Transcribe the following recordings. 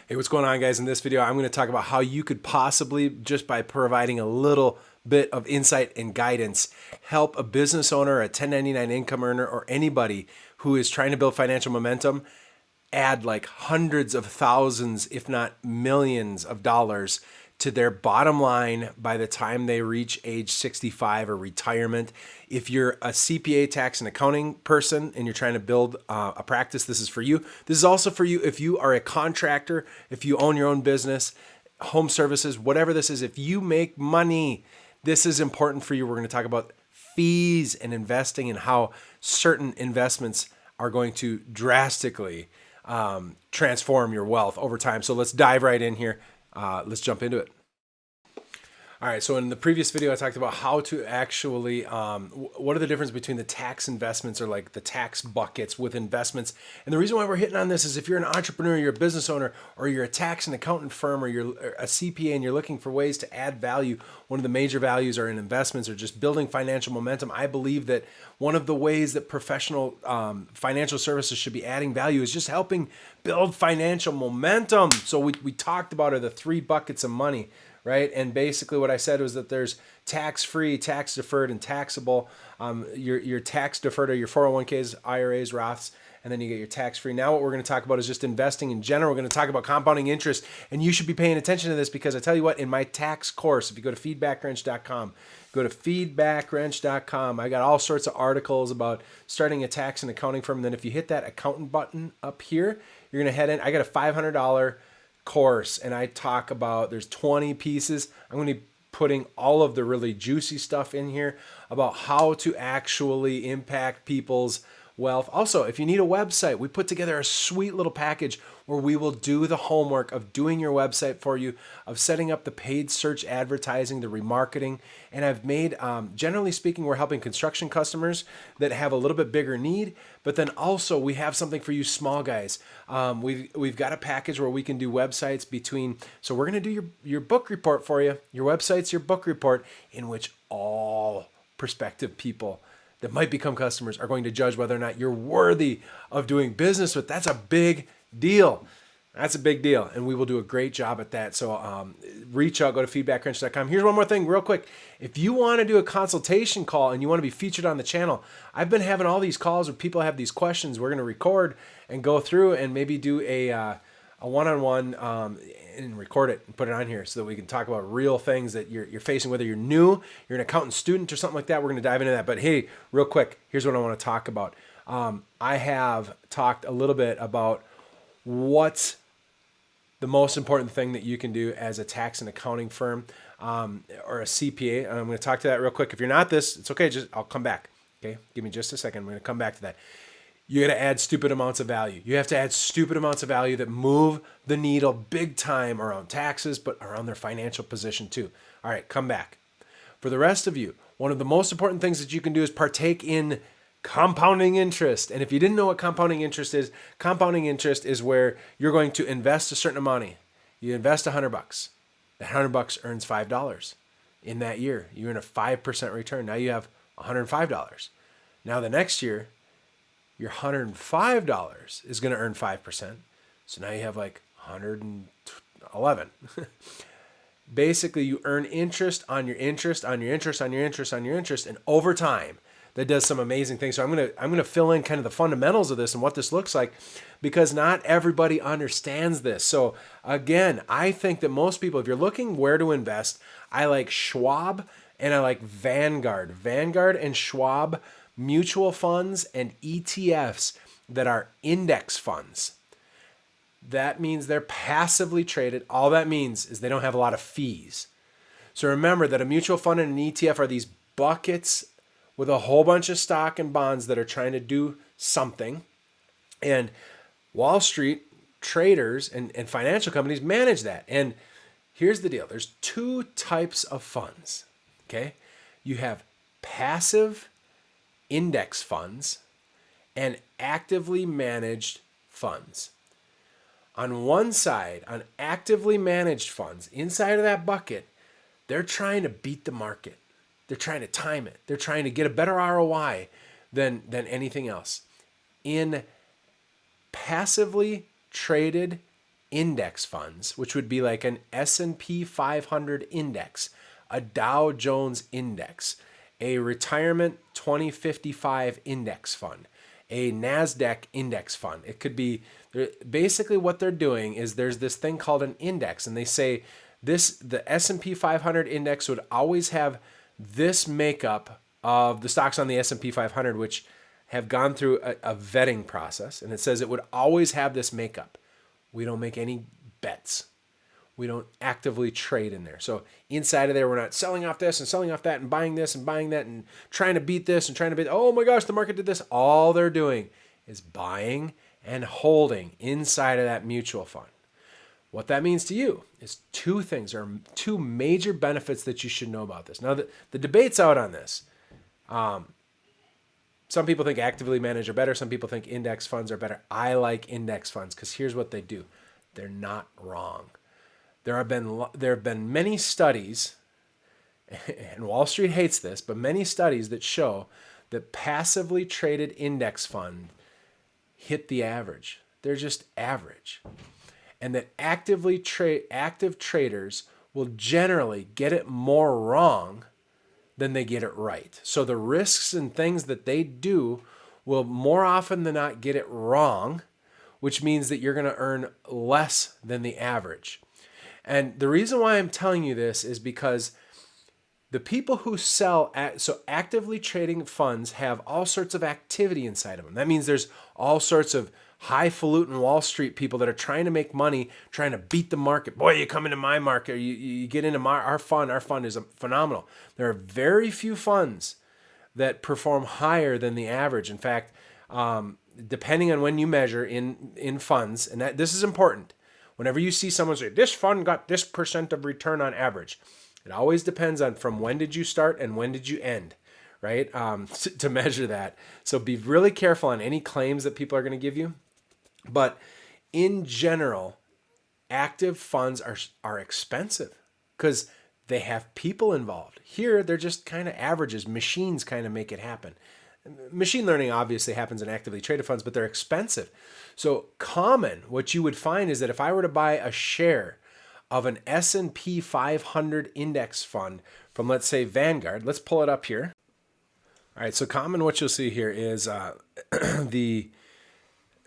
Hey, what's going on, guys? In this video, I'm going to talk about how you could possibly, just by providing a little bit of insight and guidance, help a business owner, a 1099 income earner, or anybody who is trying to build financial momentum add like hundreds of thousands, if not millions of dollars to their bottom line by the time they reach age 65 or retirement. If you're a CPA, tax and accounting person, and you're trying to build a practice, this is for you. This is also for you if you are a contractor, if you own your own business, home services, whatever this is. If you make money, this is important for you. We're going to talk about fees and investing and how certain investments are going to drastically transform your wealth over time. So let's dive right in here. Let's jump into it. All right, so in the previous video, I talked about how to actually, what are the difference between the tax investments or like the tax buckets with investments. And the reason why we're hitting on this is if you're an entrepreneur, you're a business owner, or you're a tax and accountant firm, or you're a CPA and you're looking for ways to add value, one of the major values are in investments or just building financial momentum. I believe that one of the ways that professional financial services should be adding value is just helping build financial momentum. So we talked about are the three buckets of money, right? And basically what I said was that there's tax-free, tax-deferred, and taxable. Your tax-deferred are your 401ks, IRAs, Roths, and then you get your tax-free. Now what we're going to talk about is just investing in general. We're going to talk about compounding interest, and you should be paying attention to this because I tell you what, in my tax course, if you go to feedbackwrench.com, I got all sorts of articles about starting a tax and accounting firm. And then if you hit that accountant button up here, you're going to head in. I got a $500 course, and I talk about, there's 20 pieces. I'm going to be putting all of the really juicy stuff in here about how to actually impact people's wealth. Also, if you need a website, we put together a sweet little package where we will do the homework of doing your website for you, of setting up the paid search advertising, the remarketing. And I've made, generally speaking, we're helping construction customers that have a little bit bigger need, but then also we have something for you small guys. We've got a package where we can do websites between, so we're going to do your book report for you. Your website's your book report, in which all prospective people that might become customers are going to judge whether or not you're worthy of doing business with. That's a big deal. That's a big deal. And we will do a great job at that. So reach out, go to feedbackwrench.com. Here's one more thing real quick. If you want to do a consultation call and you want to be featured on the channel, I've been having all these calls where people have these questions. We're going to record and go through and maybe do a one-on-one and record it and put it on here so that we can talk about real things that you're facing, whether you're new, you're an accountant student or something like that. We're going to dive into that. But hey, real quick, here's what I want to talk about. I have talked a little bit about what's the most important thing that you can do as a tax and accounting firm or a CPA. I'm going to talk to that real quick. If you're not this, it's okay. I'll come back. Okay, give me just a second. I'm going to come back to that. You got to add stupid amounts of value. You have to add stupid amounts of value that move the needle big time around taxes, but around their financial position too. All right, come back. For the rest of you, one of the most important things that you can do is partake in compounding interest. And if you didn't know what compounding interest is where you're going to invest a certain amount of money. You invest $100. That $100 earns $5 in that year. You earn a 5% return. Now you have $105. Now the next year, your $105 is going to earn 5%. So now you have like 111. Basically, you earn interest on your interest, on your interest, on your interest, on your interest, and over time, that does some amazing things. So I'm gonna fill in kind of the fundamentals of this and what this looks like, because not everybody understands this. So again, I think that most people, if you're looking where to invest, I like Schwab and I like Vanguard. Vanguard and Schwab mutual funds and ETFs that are index funds. That means they're passively traded. All that means is they don't have a lot of fees. So remember that a mutual fund and an ETF are these buckets with a whole bunch of stock and bonds that are trying to do something. And Wall Street traders and financial companies manage that. And here's the deal. There's two types of funds, okay? You have passive index funds and actively managed funds. On one side, on actively managed funds, inside of that bucket, they're trying to beat the market. They're trying to time it. They're trying to get a better ROI than anything else. In passively traded index funds, which would be like an S&P 500 index, a Dow Jones index, a retirement 2055 index fund, a NASDAQ index fund. It could be, basically what they're doing is there's this thing called an index, and they say the S&P 500 index would always have this makeup of the stocks on the S&P 500, which have gone through a vetting process, and it says it would always have this makeup. We don't make any bets. We don't actively trade in there. So inside of there, we're not selling off this and selling off that and buying this and buying that and trying to beat this and trying to beat, oh my gosh, the market did this. All they're doing is buying and holding inside of that mutual fund. What that means to you is two things, or two major benefits that you should know about this. Now, the debate's out on this. Some people think actively managed are better. Some people think index funds are better. I like index funds because here's what they do. They're not wrong. There have been many studies, and Wall Street hates this, but many studies that show that passively traded index fund hit the average. They're just average. And that active traders will generally get it more wrong than they get it right. So the risks and things that they do will more often than not get it wrong, which means that you're going to earn less than the average. And the reason why I'm telling you this is because the people who sell, so actively trading funds have all sorts of activity inside of them. That means there's all sorts of highfalutin Wall Street people that are trying to make money, trying to beat the market. Boy, you come into my market, or you get into our fund. Our fund is phenomenal. There are very few funds that perform higher than the average. In fact, depending on when you measure in funds, and this is important, whenever you see someone say, this fund got this % of return on average, it always depends on from when did you start and when did you end, right? To measure that. So be really careful on any claims that people are going to give you. But in general, active funds are expensive because they have people involved. Here, they're just kind of averages. Machines kind of make it happen. Machine learning obviously happens in actively traded funds, but they're expensive. So what you would find is that if I were to buy a share of an S&P 500 index fund from, let's say, Vanguard, let's pull it up here. All right, so what you'll see here is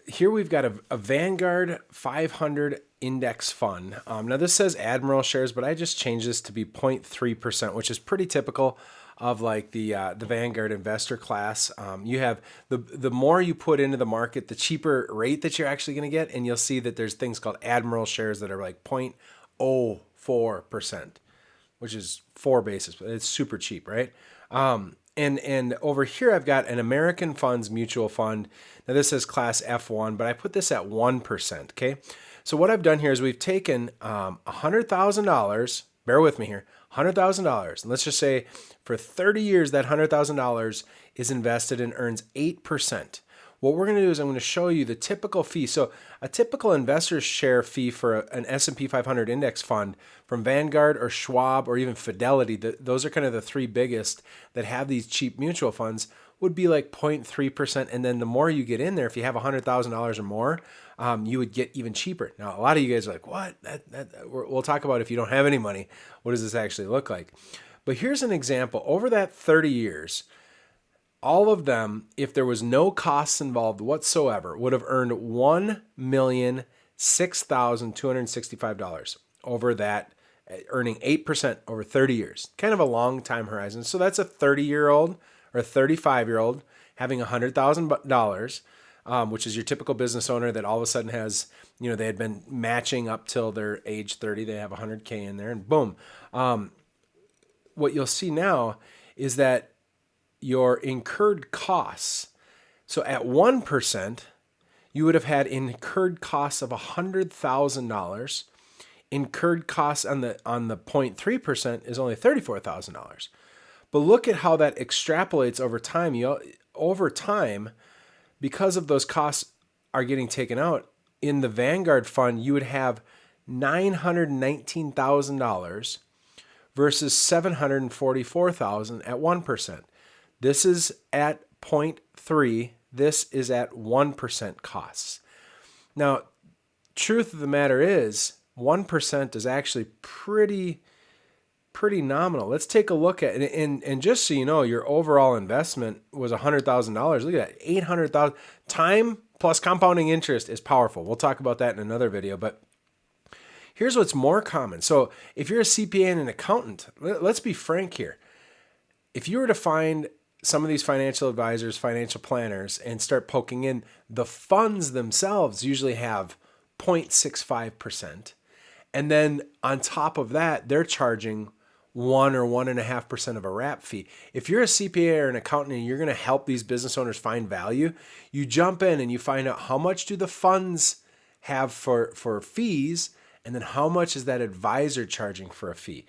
here we've got a Vanguard 500 index fund. Now this says Admiral shares, but I just changed this to be 0.3%, which is pretty typical of like the Vanguard investor class. You have the more you put into the market, the cheaper rate that you're actually going to get, and you'll see that there's things called Admiral shares that are like 0.04%, which is 4 basis points. It's super cheap, right? And over here I've got an American Funds mutual fund. Now this is class F1, but I put this at 1%, okay? So what I've done here is we've taken $100,000, bear with me here, $100,000. And let's just say for 30 years that $100,000 is invested and earns 8%. What we're going to do is I'm going to show you the typical fee. So a typical investor's share fee for an S&P 500 index fund from Vanguard or Schwab or even Fidelity, those are kind of the three biggest that have these cheap mutual funds, would be like 0.3%. And then the more you get in there, if you have $100,000 or more, you would get even cheaper. Now, a lot of you guys are like, what? We'll talk about if you don't have any money, what does this actually look like? But here's an example. Over that 30 years, all of them, if there was no costs involved whatsoever, would have earned $1,006,265 over that, earning 8% over 30 years. Kind of a long time horizon. So that's a 30-year-old or a 35-year-old having $100,000, which is your typical business owner that all of a sudden has, they had been matching up till their age 30. They have $100K in there, and boom. What you'll see now is that your incurred costs, so at 1%, you would have had incurred costs of $100,000. Incurred costs on the 0.3% is only $34,000. But look at how that extrapolates over time. Over time, because of those costs are getting taken out, in the Vanguard fund, you would have $919,000 versus $744,000 at 1%. This is at 0.3. This is at 1% costs. Now, truth of the matter is 1% is actually pretty nominal. Let's take a look at it. And just so you know, your overall investment was $100,000. Look at that, 800,000. Time plus compounding interest is powerful. We'll talk about that in another video, but here's what's more common. So if you're a CPA and an accountant, let's be frank here. If you were to find some of these financial advisors, financial planners, and start poking in, the funds themselves usually have 0.65%. And then on top of that, they're charging 1 or 1.5% of a wrap fee. If you're a CPA or an accountant and you're going to help these business owners find value, you jump in and you find out how much do the funds have for fees, and then how much is that advisor charging for a fee.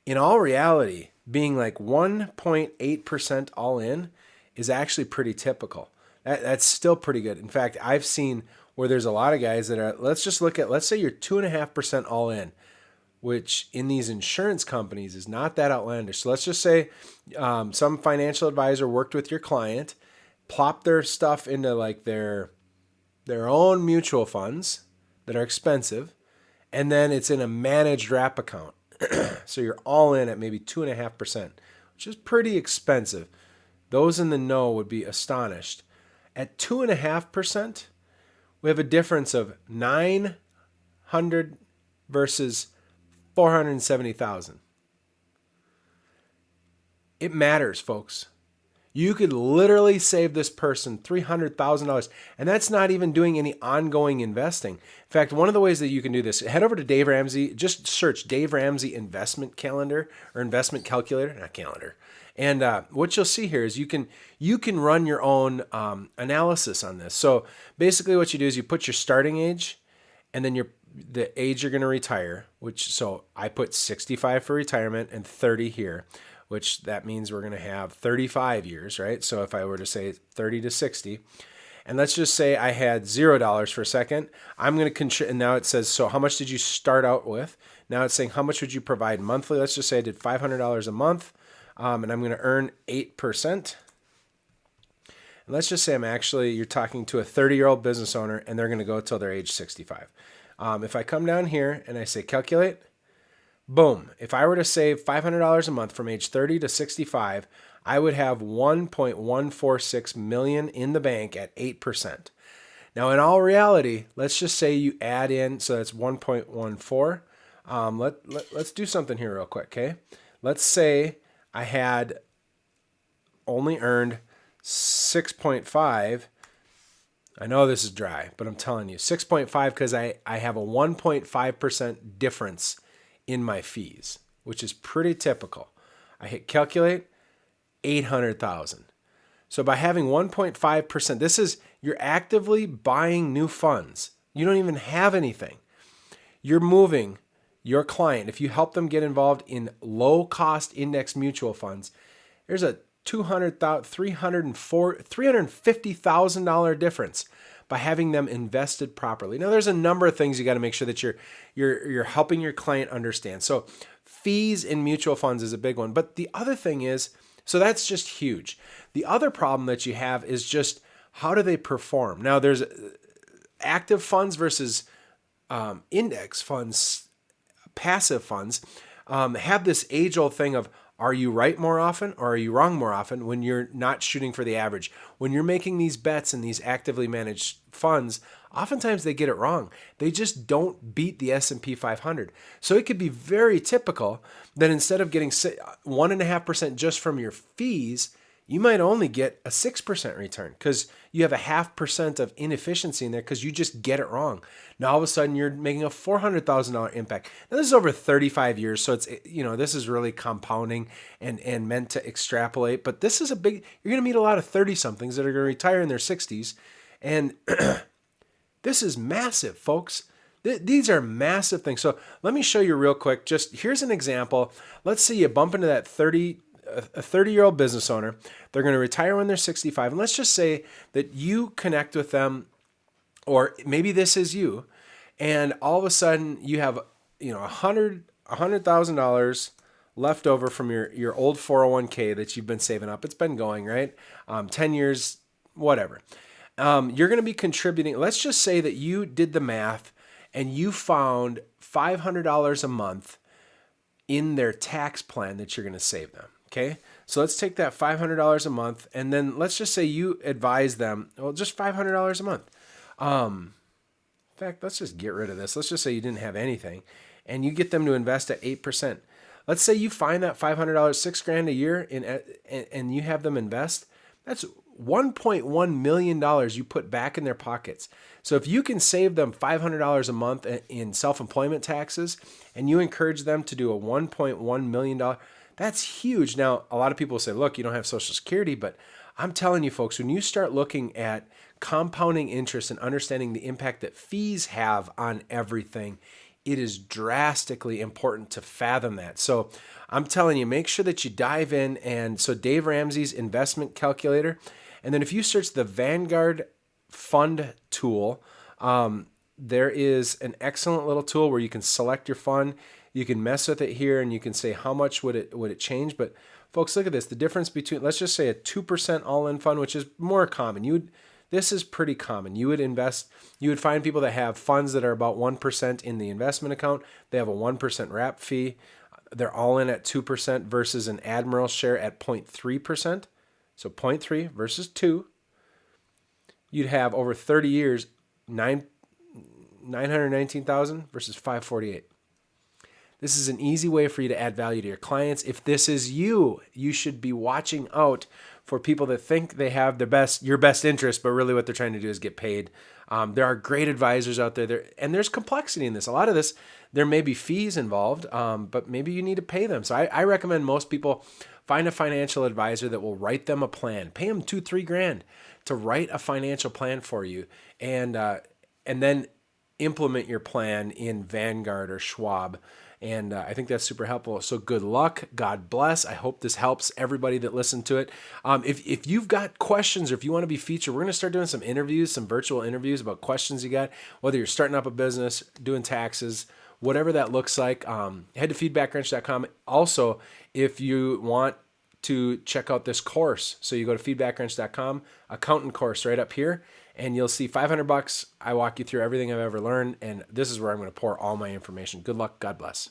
In all reality, being like 1.8% all in is actually pretty typical. That's still pretty good. In fact, I've seen where there's a lot of guys that are, let's say you're 2.5% all in, which in these insurance companies is not that outlandish. So let's just say some financial advisor worked with your client, plopped their stuff into like their own mutual funds that are expensive, and then it's in a managed wrap account. So you're all in at maybe 2.5%, which is pretty expensive. Those in the know would be astonished. At 2.5%, we have a difference of 900 versus 470,000. It matters, folks. You could literally save this person $300,000, and that's not even doing any ongoing investing. In fact, one of the ways that you can do this, head over to Dave Ramsey, just search Dave Ramsey investment calendar or investment calculator, not calendar. And what you'll see here is you can run your own analysis on this. So basically what you do is you put your starting age and then the age you're going to retire, so I put 65 for retirement and 30 here, which that means we're going to have 35 years, right? So if I were to say 30 to 60, and let's just say I had $0 for a second, I'm going to and now it says, so how much did you start out with? Now it's saying, how much would you provide monthly? Let's just say I did $500 a month, and I'm going to earn 8%. And let's just say you're talking to a 30-year-old business owner, and they're going to go till they're age 65. If I come down here and I say calculate, boom. If I were to save $500 a month from age 30 to 65, I would have $1.146 million in the bank at 8%. Now, in all reality, let's just say you add in, so that's 1.14. Let's do something here real quick, okay? Let's say I had only earned 6.5. I know this is dry, but I'm telling you, 6.5 because I have a 1.5% difference in my fees, which is pretty typical. I hit calculate, 800,000. So by having 1.5%, you're actively buying new funds. You don't even have anything. You're moving your client. If you help them get involved in low cost index mutual funds, there's a $350,000 difference by having them invested properly. Now, there's a number of things you got to make sure that you're helping your client understand. So fees in mutual funds is a big one. But the other thing is, so that's just huge. The other problem that you have is just how do they perform? Now, there's active funds versus index funds, passive funds, have this age-old thing of, are you right more often or are you wrong more often when you're not shooting for the average? When you're making these bets in these actively managed funds, oftentimes they get it wrong. They just don't beat the S&P 500. So it could be very typical that instead of getting 1.5% just from your fees, you might only get a 6% return because you have a 0.5% of inefficiency in there because you just get it wrong. Now all of a sudden you're making a $400,000 impact. Now this is over 35 years, so it's this is really compounding and meant to extrapolate. But this is you're going to meet a lot of 30-somethings that are going to retire in their 60s, and this is massive, folks. These are massive things. So let me show you real quick. Just here's an example. Let's say you bump into that 30-year-old business owner. They're going to retire when they're 65. And let's just say that you connect with them, or maybe this is you, and all of a sudden you have $100,000 left over from your old 401k that you've been saving up. It's been going, right? 10 years, whatever. You're going to be contributing. Let's just say that you did the math and you found $500 a month in their tax plan that you're going to save them. Okay. So let's take that $500 a month, and then let's just say you advise them, well, just $500 a month. In fact, let's just get rid of this. Let's just say you didn't have anything, and you get them to invest at 8%. Let's say you find that $500, $6,000 a year and you have them invest. That's $1.1 million you put back in their pockets. So if you can save them $500 a month in self-employment taxes, and you encourage them to do a $1.1 million, that's huge. Now, a lot of people say, look, you don't have Social Security, but I'm telling you folks, when you start looking at compounding interest and understanding the impact that fees have on everything, it is drastically important to fathom that. So I'm telling you, make sure that you dive in. And so Dave Ramsey's investment calculator. And then if you search the Vanguard fund tool, there is an excellent little tool where you can select your fund. You can mess with it here and you can say how much would it change. But folks, look at this. The difference between, let's just say a 2% all-in fund, which is more common. This is pretty common. You would find people that have funds that are about 1% in the investment account. They have a 1% wrap fee. They're all in at 2% versus an Admiral share at 0.3%. So 0.3 versus 2. You'd have over 30 years, 919,000 versus 548. This is an easy way for you to add value to your clients. If this is you, you should be watching out for people that think they have your best interest, but really what they're trying to do is get paid. There are great advisors out there, and there's complexity in this. A lot of this, there may be fees involved, but maybe you need to pay them. So I recommend most people find a financial advisor that will write them a plan. Pay them $2,000-3,000 to write a financial plan for you, and then implement your plan in Vanguard or Schwab. And I think that's super helpful. So good luck. God bless. I hope this helps everybody that listened to it. If you've got questions or if you want to be featured, we're going to start doing some interviews, some virtual interviews about questions you got, whether you're starting up a business, doing taxes, whatever that looks like. Head to feedbackwrench.com. Also, if you want to check out this course, so you go to feedbackwrench.com, accountant course right up here, and you'll see $500. I walk you through everything I've ever learned, and this is where I'm going to pour all my information. Good luck. God bless.